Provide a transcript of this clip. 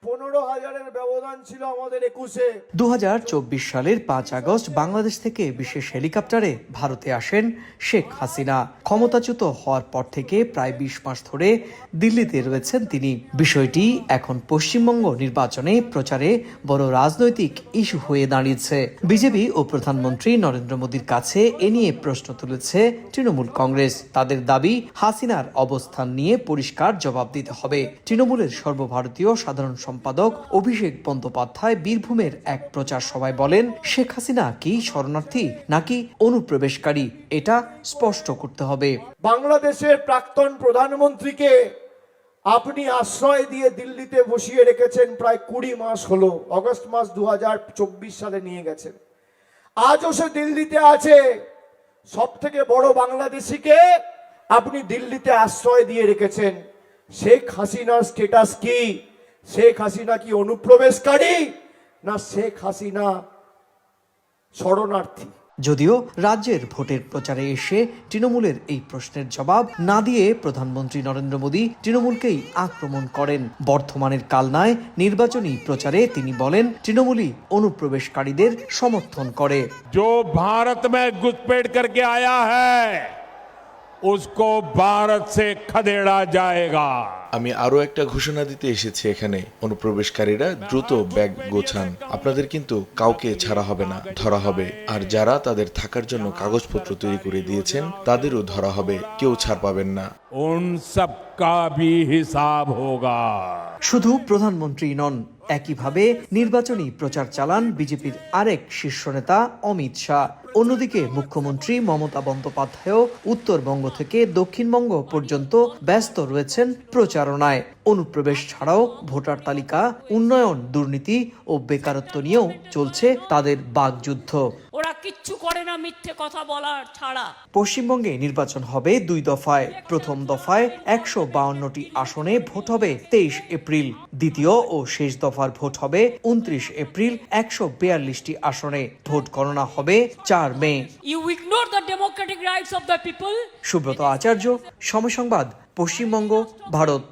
15,000-এর ব্যবধান ছিল আমাদের 21-এ। 2024 সালের 5 আগস্ট বাংলাদেশ থেকে বিশেষ হেলিকপ্টারে ভারতে আসেন শেখ হাসিনা। ক্ষমতাচ্যুত হওয়ার পর থেকে প্রায় 20 মাস ধরে দিল্লিতে রয়েছেন তিনি। বিষয়টি এখন পশ্চিমবঙ্গ নির্বাচনে প্রচারে বড় রাজনৈতিক ইস্যু হয়ে দাঁড়িয়েছে। বিজেপি ও প্রধানমন্ত্রী নরেন্দ্র মোদীর কাছে এ নিয়ে প্রশ্ন তুলেছে তৃণমূল কংগ্রেস। তাদের দাবি, হাসিনার অবস্থান নিয়ে পরিষ্কার জবাব দিতে হবে। তৃণমূলের সর্বভারতীয় সাধারণ সম্পাদক অভিষেক বন্দ্যোপাধ্যায় বীরভূমের এক প্রচার সভায় বলেন, শেখ হাসিনা কি শরণার্থী নাকি অনুপ্রবেশকারী, এটা স্পষ্ট করতে হবে। বাংলাদেশের প্রাক্তন প্রধানমন্ত্রীকে আপনি আশ্রয় দিয়ে দিল্লিতে বসিয়ে রেখেছেন প্রায় 20 মাস হলো। অগস্ট মাস 2024 সালে নিয়ে গেছেন। আজও সে দিল্লিতে আছে। সব থেকে বড় বাংলাদেশিকে আপনি দিল্লিতে আশ্রয় দিয়ে রেখেছেন। শেখ হাসিনার স্ট্যাটাস কি? শেখ হাসিনা কি অনুপ্রবেশকারী না শেখ হাসিনা শরণার্থী? যদিও রাজ্যের ভোটের প্রচারে এসে তৃণমূলের এই প্রশ্নের জবাব না দিয়ে প্রধানমন্ত্রী নরেন্দ্র মোদী তৃণমূলকেই আক্রমণ করেন। বর্ধমানের কালনায় নির্বাচনী প্রচারে তিনি বলেন, তৃণমূলই অনুপ্রবেশকারীদের সমর্থন করে। जो भारत में घुसपैठ करके आया है उसको भारत से खदेड़ा जाएगा। আমি আরো একটা ঘোষণা দিতে এসেছি এখানে। অনুপ্রবেশকারীরা দ্রুত ব্যাগ গোছান। আপনাদের কিন্তু কাউকে ছাড়া হবে না, ধরা হবে। আর যারা তাদের থাকার জন্য কাগজপত্র তৈরি করে দিয়েছেন তাদেরও ধরা হবে। কেউ ছাড় পাবেন না। उन सबका भी हिसाब होगा। শুধু প্রধানমন্ত্রী নন, একইভাবে নির্বাচনী প্রচার চালান বিজেপির আরেক শীর্ষ নেতা অমিত শাহ। অন্যদিকে মুখ্যমন্ত্রী মমতা বন্দ্যোপাধ্যায়ও উত্তরবঙ্গ থেকে দক্ষিণবঙ্গ পর্যন্ত ব্যস্ত রয়েছেন প্রচারণায়। অনুপ্রবেশ ছাড়াও ভোটার তালিকা উন্নয়ন, দুর্নীতি ও বেকারত্ব নিয়েও চলছে তাদের বাকযুদ্ধ। ওরা কিচ্ছু করে না মিথ্যে কথা বলার ছাড়া। পশ্চিমবঙ্গে নির্বাচন হবে 2 দফায়। প্রথম দফায় 152টি আসনে ভোট হবে 23 এপ্রিল। দ্বিতীয় ও শেষ দফার ভোট হবে 29 এপ্রিল 142টি আসনে। ভোট গণনা হবে 4 May. You ignore the democratic rights of the people. Subrata Acharya, Somoy Sangbad, Paschimbanga, Bharat.